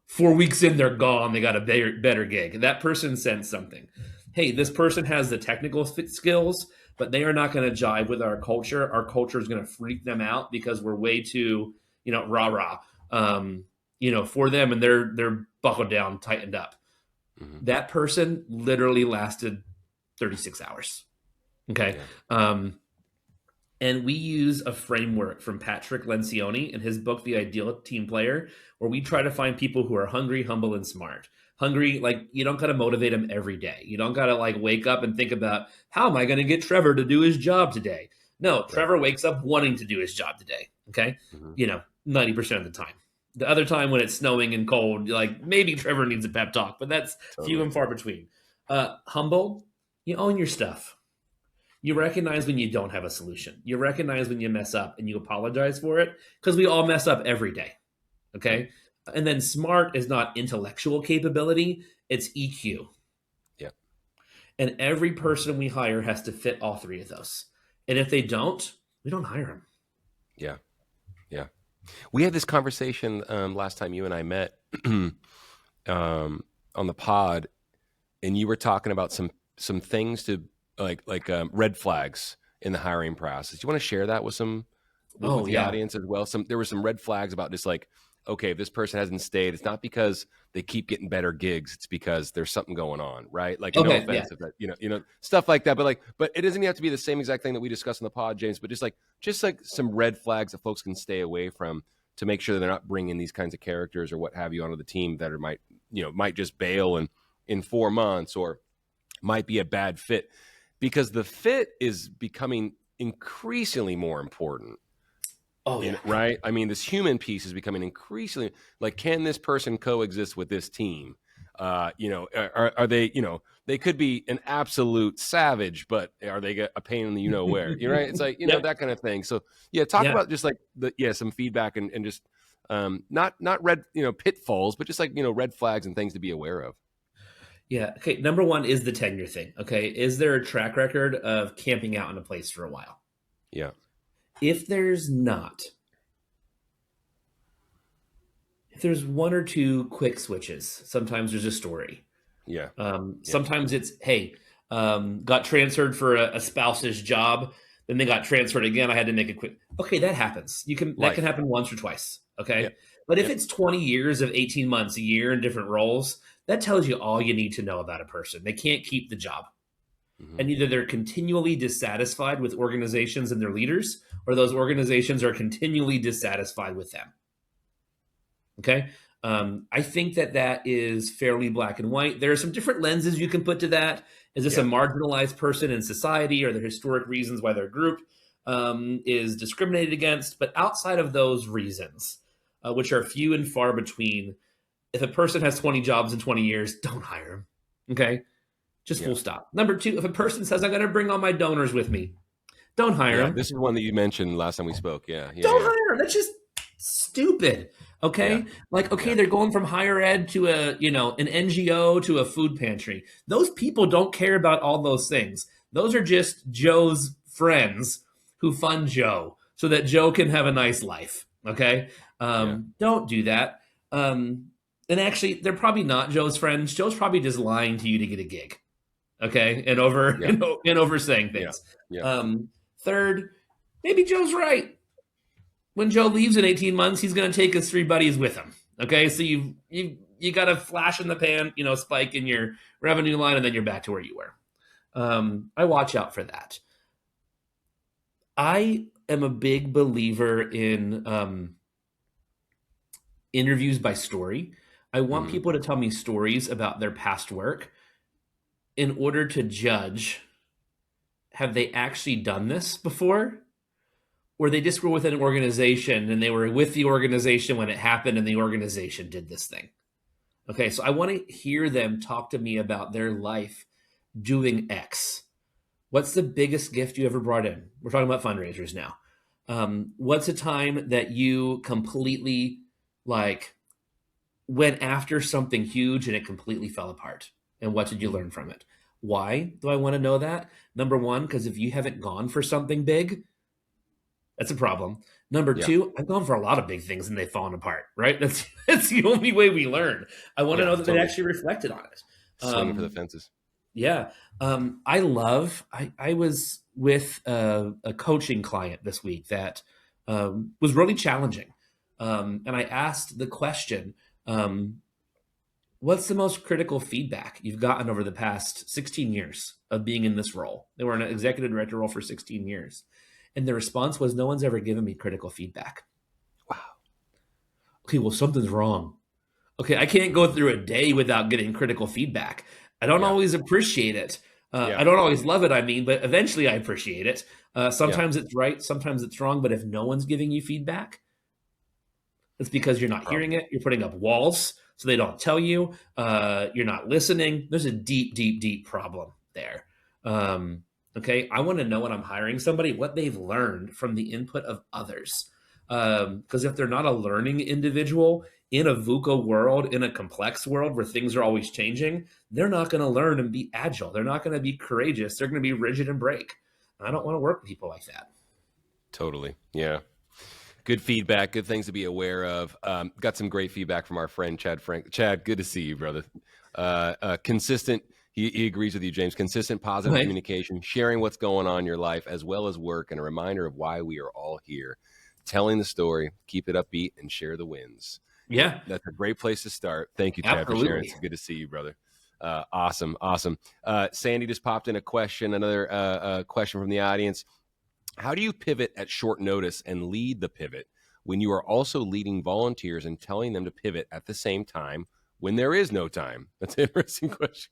4 weeks in, they're gone. They got a better gig. That person sent something. Hey, this person has the technical skills, but they are not going to jive with our culture. Our culture is going to freak them out because we're way too, rah-rah, for them, and they're buckled down, tightened up. Mm-hmm. That person literally lasted 36 hours. Okay. Yeah. And we use a framework from Patrick Lencioni in his book, The Ideal Team Player, where we try to find people who are hungry, humble, and smart. Hungry, like you don't got to motivate them every day. You don't got to like wake up and think about how am I going to get Trevor to do his job today? No, Right. Trevor wakes up wanting to do his job today. Okay. Mm-hmm. 90% of the time. The other time when it's snowing and cold, like maybe Trevor needs a pep talk, but that's few Totally. and far between. Humble, you own your stuff. You recognize when you don't have a solution. You recognize when you mess up and you apologize for it because we all mess up every day. Yep. Okay. And then smart is not intellectual capability, it's EQ. Yep. And every person we hire has to fit all three of those. And if they don't, we don't hire them. Yeah. Yeah. We had this conversation last time you and I met on the pod, and you were talking about some things to like red flags in the hiring process. Do you want to share that with with Oh, the yeah. audience as well? There were some red flags about just like, okay, if this person hasn't stayed, it's not because they keep getting better gigs. It's because there's something going on, right? Like, and no Okay. Yeah. offense if that, stuff like that. But but it doesn't have to be the same exact thing that we discussed in the pod, James. But just like some red flags that folks can stay away from to make sure that they're not bringing these kinds of characters or what have you onto the team that might just bail in 4 months or might be a bad fit, because the fit is becoming increasingly more important. Oh, yeah. Right? I mean, this human piece is becoming increasingly like, can this person coexist with this team? Are they, they could be an absolute savage, but are they a pain in the where? You're right. It's like, Yep. that kind of thing. So yeah, talk Yeah. about just like some feedback and just not red, pitfalls, but just like, red flags and things to be aware of. Yeah. Okay. Number one is the tenure thing. Okay. Is there a track record of camping out in a place for a while? Yeah. If there's not, if there's one or two quick switches, sometimes there's a story. Yeah. Sometimes it's, hey, got transferred for a spouse's job, then they got transferred again. I had to make a quick. Okay, that happens. That can happen once or twice. Okay, Yep. but if Yep. it's 20 years of 18 months, a year in different roles, that tells you all you need to know about a person. They can't keep the job. Mm-hmm. And either they're continually dissatisfied with organizations and their leaders, or those organizations are continually dissatisfied with them. Okay. I think that is fairly black and white. There are some different lenses you can put to that. Is this a marginalized person in society? Are there historic reasons why their group is discriminated against? But outside of those reasons, which are few and far between, if a person has 20 jobs in 20 years, don't hire them. Okay. Just full stop. Number two, if a person says, I'm going to bring all my donors with me, don't hire them. This is one that you mentioned last time we spoke. Don't hire them. That's just stupid. Okay. They're going from higher ed to an NGO to a food pantry. Those people don't care about all those things. Those are just Joe's friends who fund Joe so that Joe can have a nice life. Okay. Don't do that. And actually, they're probably not Joe's friends. Joe's probably just lying to you to get a gig. Okay. And oversaying things. Third, maybe Joe's right. When Joe leaves in 18 months, he's going to take his 3 buddies with him. Okay, so you got a flash in the pan, spike in your revenue line, and then you're back to where you were. I watch out for that. I am a big believer in interviews by story. I want people to tell me stories about their past work in order to judge, have they actually done this before? Or they just were with an organization and they were with the organization when it happened and the organization did this thing. Okay, so I want to hear them talk to me about their life doing X. What's the biggest gift you ever brought in? We're talking about fundraisers now. What's a time that you completely went after something huge and it completely fell apart? And what did you learn from it? Why do I want to know that? Number one, because if you haven't gone for something big, that's a problem. Number two, I've gone for a lot of big things and they've fallen apart, right? That's the only way we learn. I want to know that they actually reflected on it. Swinging for the fences. Yeah. I was with a coaching client this week that was really challenging. And I asked the question, what's the most critical feedback you've gotten over the past 16 years of being in this role? They were in an executive director role for 16 years. And the response was, no one's ever given me critical feedback. Wow. Okay, well, something's wrong. Okay, I can't go through a day without getting critical feedback. I don't Yeah. always appreciate it. Yeah. I don't always love it, but eventually I appreciate it. Yeah. Sometimes it's right, sometimes it's wrong. But if no one's giving you feedback, it's because you're not hearing Problem. it. You're putting up walls so they don't tell you. You're not listening. There's a deep, deep, deep problem there. Okay, I want to know when I'm hiring somebody what they've learned from the input of others. Because if they're not a learning individual in a VUCA world, in a complex world where things are always changing, they're not going to learn and be agile. They're not going to be courageous. They're going to be rigid and break. I don't want to work with people like that. Totally. Yeah. Good feedback. Good things to be aware of. Got some great feedback from our friend Chad Frank. Chad, good to see you, brother. Consistent. He agrees with you, James. Consistent, positive Okay. communication, sharing what's going on in your life as well as work, and a reminder of why we are all here. Telling the story, keep it upbeat, and share the wins. Yeah, That's a great place to start. Thank you, Chad, for sharing. absolutely. It's good to see you, brother. Awesome. Sandy just popped in a question, another question from the audience. How do you pivot at short notice and lead the pivot when you are also leading volunteers and telling them to pivot at the same time when there is no time? That's an interesting question.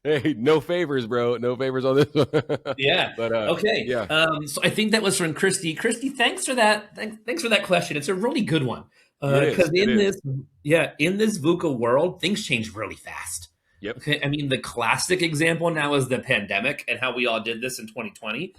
Hey, no favors, bro. No favors on this one. Yeah. But Okay. yeah, So I think that was from Christy. Christy, thanks for that. Thanks for that question. It's a really good one. it is. Because It is. in this VUCA world, things change really fast. Yep. Okay. I mean, the classic example now is the pandemic and how we all did this in 2020.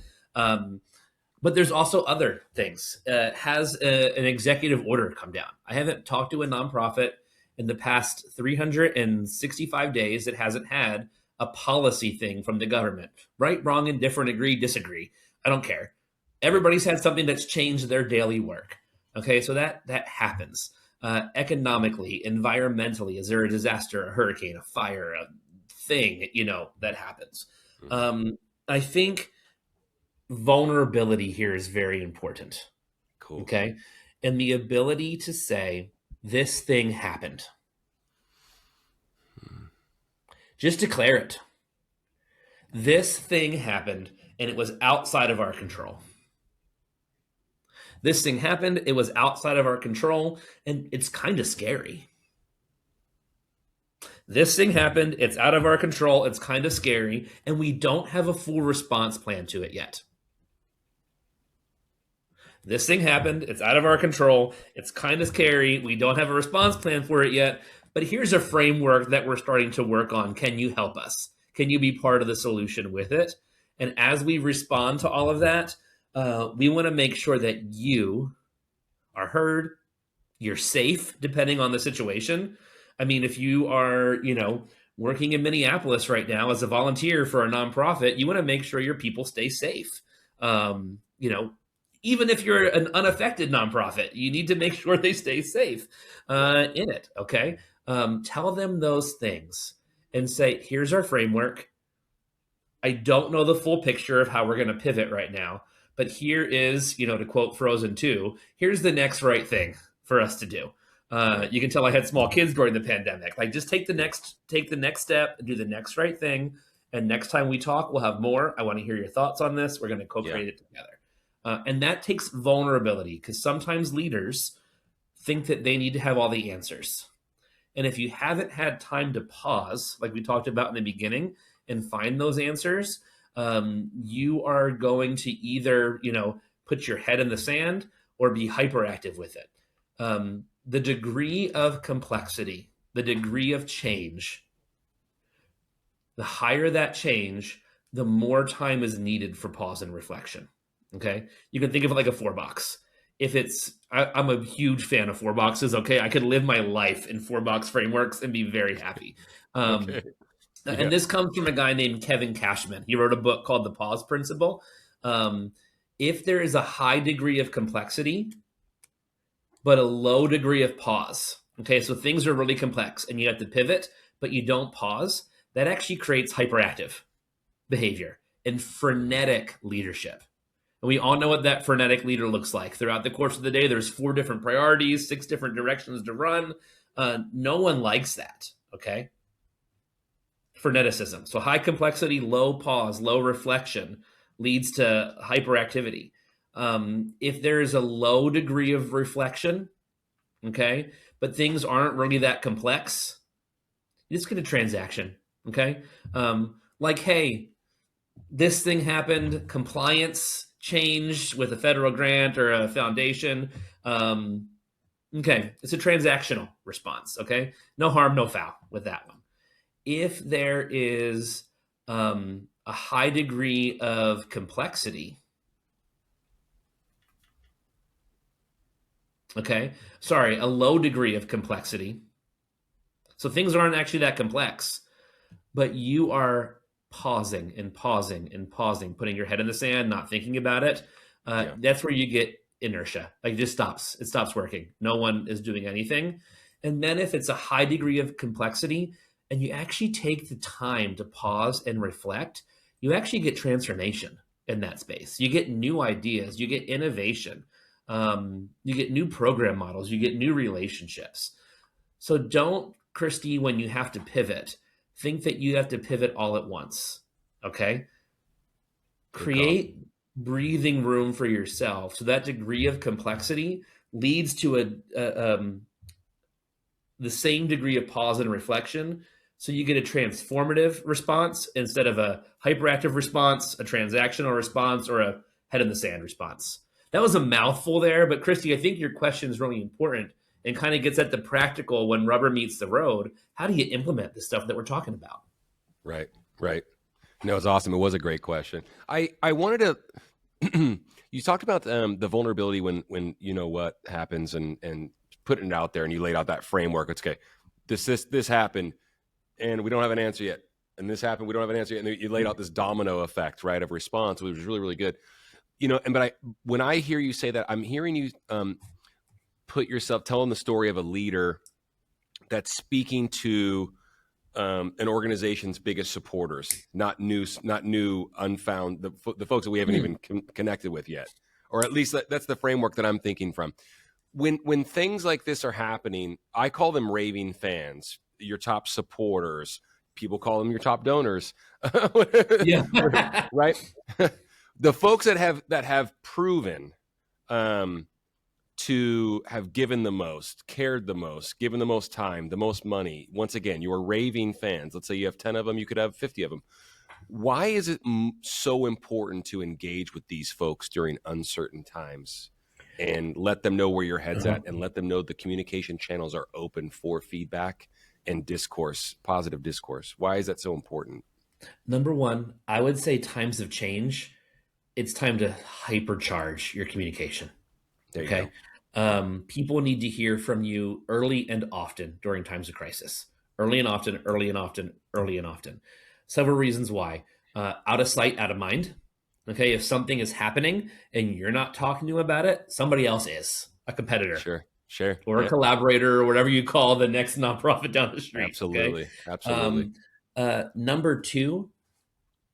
But there's also other things. Has an executive order come down? I haven't talked to a nonprofit in the past 365 days that hasn't had a policy thing from the government. Right, wrong, indifferent, agree, disagree. I don't care. Everybody's had something that's changed their daily work. Okay, so that happens. Economically, environmentally, is there a disaster, a hurricane, a fire, a thing, that happens? I think vulnerability here is very important. Cool. Okay. And the ability to say, this thing happened. Just declare it. This thing happened and it was outside of our control. This thing happened, it was outside of our control, and it's kind of scary. This thing happened, it's out of our control, it's kind of scary, and we don't have a full response plan to it yet. This thing happened, it's out of our control, it's kind of scary, we don't have a response plan for it yet, but here's a framework that we're starting to work on. Can you help us? Can you be part of the solution with it? And as we respond to all of that, we want to make sure that you are heard, you're safe, depending on the situation. I mean, if you are, working in Minneapolis right now as a volunteer for a nonprofit, you want to make sure your people stay safe. Even if you're an unaffected nonprofit, you need to make sure they stay safe in it. Okay. Tell them those things and say, here's our framework. I don't know the full picture of how we're going to pivot right now, but here is, to quote Frozen 2, here's the next right thing for us to do. You can tell I had small kids during the pandemic. Like, just take the next step, do the next right thing. And next time we talk, we'll have more. I want to hear your thoughts on this. We're going to co-create it together. And that takes vulnerability, because sometimes leaders think that they need to have all the answers. And if you haven't had time to pause, like we talked about in the beginning, and find those answers, you are going to either, put your head in the sand or be hyperactive with it. The degree of complexity, the degree of change, the higher that change, the more time is needed for pause and reflection. Okay. You can think of it like a 4-box. If I'm a huge fan of 4 boxes. Okay. I could live my life in 4-box frameworks and be very happy. Okay. Yeah. And this comes from a guy named Kevin Cashman. He wrote a book called The Pause Principle. If there is a high degree of complexity, but a low degree of pause, okay, so things are really complex and you have to pivot, but you don't pause, that actually creates hyperactive behavior and frenetic leadership. And we all know what that frenetic leader looks like. Throughout the course of the day, there's 4 different priorities, 6 different directions to run. No one likes that. Okay. Freneticism. So high complexity, low pause, low reflection leads to hyperactivity. If there is a low degree of reflection, okay, but things aren't really that complex, you just get a transaction. Okay. Like, hey, this thing happened, compliance changed with a federal grant or a foundation. Okay, it's a transactional response. Okay, no harm, no foul with that one. If there is a high degree of complexity, okay, sorry, a low degree of complexity. So things aren't actually that complex, but you are pausing and pausing and pausing, putting your head in the sand, not thinking about it. That's where you get inertia. Like, it just stops. It stops working. No one is doing anything. And then if it's a high degree of complexity and you actually take the time to pause and reflect, you actually get transformation in that space. You get new ideas, you get innovation, you get new program models, you get new relationships. So don't, Christy, when you have to pivot, think that you have to pivot all at once. Okay. Create breathing room for yourself. So that degree of complexity leads to the same degree of pause and reflection. So you get a transformative response instead of a hyperactive response, a transactional response, or a head in the sand response. That was a mouthful there, but Christy, I think your question is really important and kind of gets at the practical when rubber meets the road. How do you implement the stuff that we're talking about? Right. No, it's awesome. It was a great question. I wanted to, you talked about the vulnerability when you know what happens and putting it out there, and you laid out that framework. It's okay. This happened and we don't have an answer yet. And this happened, we don't have an answer yet. And you laid out this domino effect, right, of response, which was really, really good. When I hear you say that, I'm hearing you put yourself telling the story of a leader that's speaking to an organization's biggest supporters, not new, unfound, the folks that we haven't even connected with yet, or at least that's the framework that I'm thinking from. When things like this are happening, I call them raving fans, your top supporters. People call them your top donors. Yeah. Right. The folks that have proven to have given the most, cared the most, given the most time, the most money. Once again, you are raving fans. Let's say you have 10 of them, you could have 50 of them. Why is it so important to engage with these folks during uncertain times and let them know where your head's at, and let them know the communication channels are open for feedback and discourse, positive discourse? Why is that so important? Number one, I would say times of change, it's time to hypercharge your communication. There you Okay. People need to hear from you early and often during times of crisis. Early and often, early and often, early and often. Several reasons why. Out of sight, out of mind. Okay. If something is happening and you're not talking to them about it, somebody else is, a competitor. Sure. Or a collaborator, or whatever you call the next nonprofit down the street. Absolutely. Okay? Absolutely. Number two,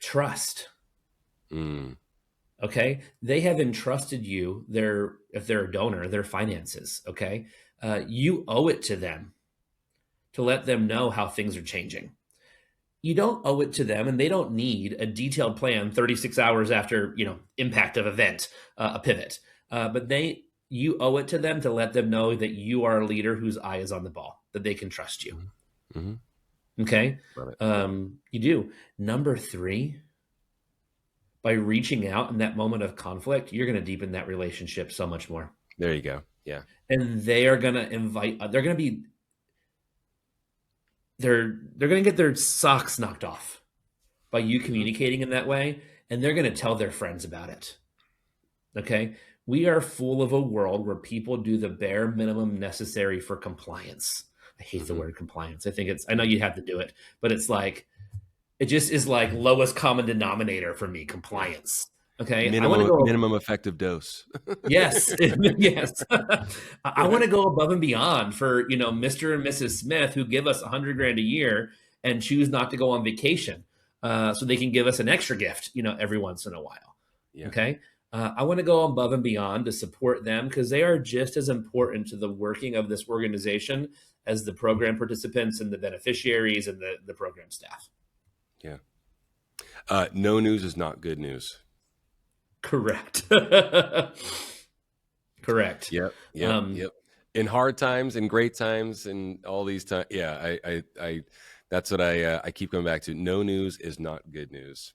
trust. Okay. They have entrusted you if they're a donor, their finances. Okay. You owe it to them to let them know how things are changing. You don't owe it to them, and they don't need a detailed plan 36 hours after, impact of event, a pivot. But you owe it to them to let them know that you are a leader whose eye is on the ball, that they can trust you. Mm-hmm. Okay. You do. Number three, by reaching out in that moment of conflict, you're going to deepen that relationship so much more. There you go. Yeah. And they are going to they're going to get their socks knocked off by you communicating in that way. And they're going to tell their friends about it. Okay. We are full of a world where people do the bare minimum necessary for compliance. I hate the word compliance. I know you have to do it, but it's like, it just is like lowest common denominator for me, compliance. Okay. Minimum effective dose. Yes. Yes. I want to go above and beyond for, Mr. and Mrs. Smith, who give us $100,000 a year and choose not to go on vacation. So they can give us an extra gift, every once in a while. Yeah. Okay. I want to go above and beyond to support them because they are just as important to the working of this organization as the program participants and the beneficiaries and the program staff. Yeah. No news is not good news. Correct. Correct. Yep. In hard times, in great times, and all these times. Yeah, I that's what I keep coming back to. No news is not good news.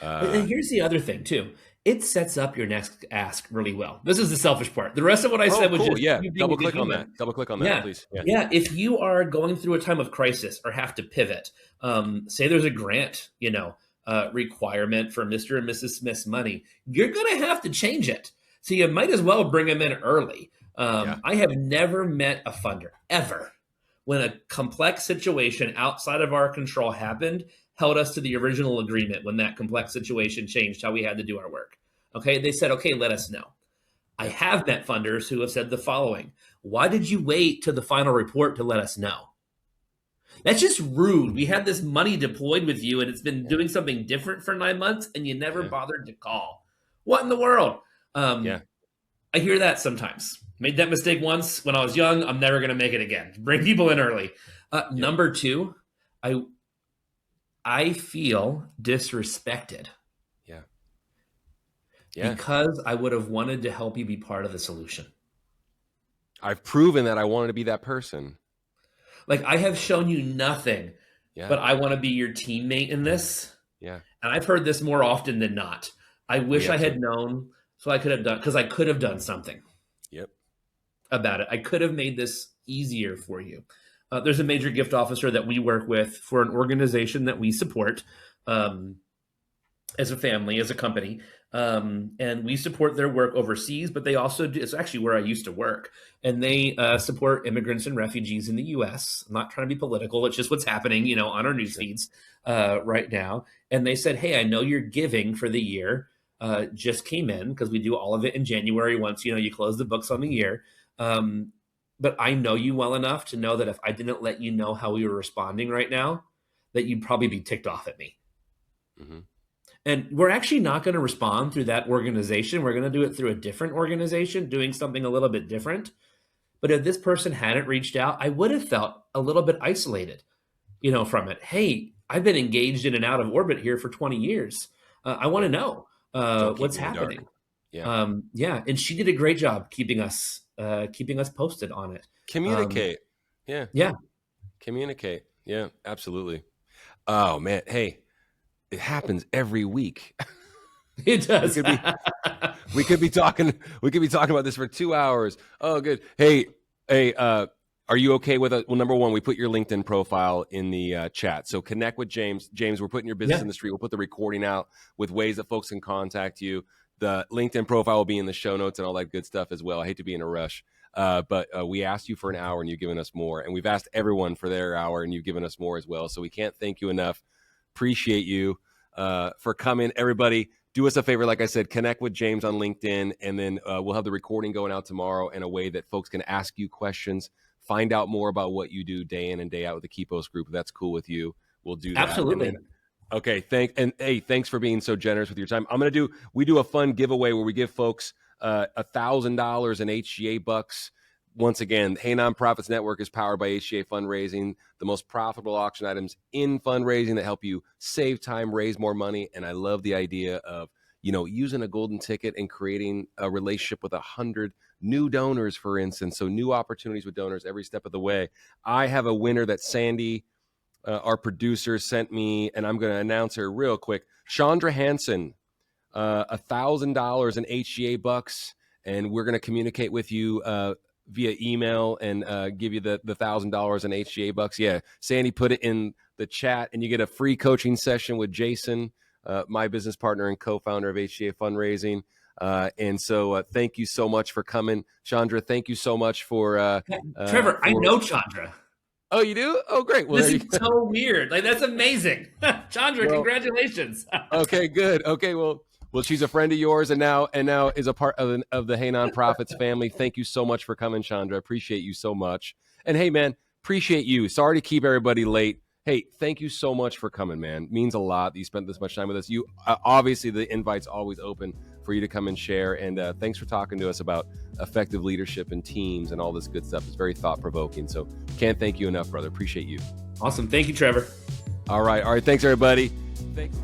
And here's the other thing too. It sets up your next ask really well. This is the selfish part. The rest of what I said was cool. just Yeah. Double click on that. Double click on that, please. Yeah. If you are going through a time of crisis or have to pivot, say there's a grant, requirement for Mr. and Mrs. Smith's money, you're going to have to change it. So you might as well bring them in early. I have never met a funder ever when a complex situation outside of our control happened, held us to the original agreement when that complex situation changed how we had to do our work. Okay, they said, okay, let us know. I have met funders who have said the following: why did you wait to the final report to let us know? That's just rude. We had this money deployed with you and it's been doing something different for 9 months and you never bothered to call. What in the world? I hear that sometimes. Made that mistake once when I was young. I'm never going to make it again. Bring people in early. Number two, I feel disrespected. Because I would have wanted to help you be part of the solution. I've proven that I wanted to be that person. Like, I have shown you nothing, but I want to be your teammate in this. Yeah. And I've heard this more often than not. I wish I had known, so I could have done, because I could have done something about it. I could have made this easier for you. There's a major gift officer that we work with for an organization that we support as a family, as a company. And we support their work overseas, but they also do, it's actually where I used to work, and they support immigrants and refugees in the U.S. I'm not trying to be political. It's just what's happening, on our news feeds right now. And they said, hey, I know your giving for the year just came in, because we do all of it in January once, you close the books on the year. But I know you well enough to know that if I didn't let you know how we were responding right now, that you'd probably be ticked off at me. Mm-hmm. And we're actually not going to respond through that organization. We're going to do it through a different organization, doing something a little bit different. But if this person hadn't reached out, I would have felt a little bit isolated, from it. Hey, I've been engaged in and out of orbit here for 20 years. I want to know what's happening. Yeah. And she did a great job keeping us posted on it. Communicate. Communicate. Yeah, absolutely. Oh man. Hey, it happens every week. It does. We could be talking about this for 2 hours. Oh, good. Hey, are you okay with it? Well, number one, we put your LinkedIn profile in the chat. So connect with James. James, we're putting your business in the street. We'll put the recording out with ways that folks can contact you. The LinkedIn profile will be in the show notes and all that good stuff as well. I hate to be in a rush. But we asked you for an hour and you've given us more. And we've asked everyone for their hour and you've given us more as well. So we can't thank you enough. Appreciate you for coming. Everybody, do us a favor. Like I said, connect with James on LinkedIn, and then we'll have the recording going out tomorrow in a way that folks can ask you questions, find out more about what you do day in and day out with the Keepos group. If that's cool with you, we'll do that. Absolutely. Okay. Thanks for being so generous with your time. We do a fun giveaway where we give folks $1,000 in HGA bucks. Once again, Hey Nonprofits Network is powered by HGA Fundraising, the most profitable auction items in fundraising that help you save time, raise more money. And I love the idea of, using a golden ticket and creating a relationship with 100 new donors, for instance. So new opportunities with donors every step of the way. I have a winner that Sandy, our producer, sent me, and I'm going to announce her real quick. Chandra Hansen, $1,000 in HGA bucks. And we're going to communicate with you via email and give you the $1,000 in HGA bucks. Yeah, Sandy put it in the chat, and you get a free coaching session with Jason, my business partner and co-founder of HGA Fundraising. And so thank you so much for coming. Chandra, thank you so much for... Trevor, I know Chandra. Oh, you do? Oh, great. Well, this is so weird. Like, that's amazing. Chandra, congratulations. Okay, good. Okay, well, she's a friend of yours and now is a part of the Hey Nonprofits family. Thank you so much for coming, Chandra. Appreciate you so much. And hey, man, appreciate you. Sorry to keep everybody late. Hey, thank you so much for coming, man. Means a lot that you spent this much time with us. You obviously, the invite's always open for you to come and share. And thanks for talking to us about effective leadership and teams and all this good stuff. It's very thought provoking. So can't thank you enough, brother. Appreciate you. Awesome. Thank you, Trevor. All right. Thanks, everybody. Thanks.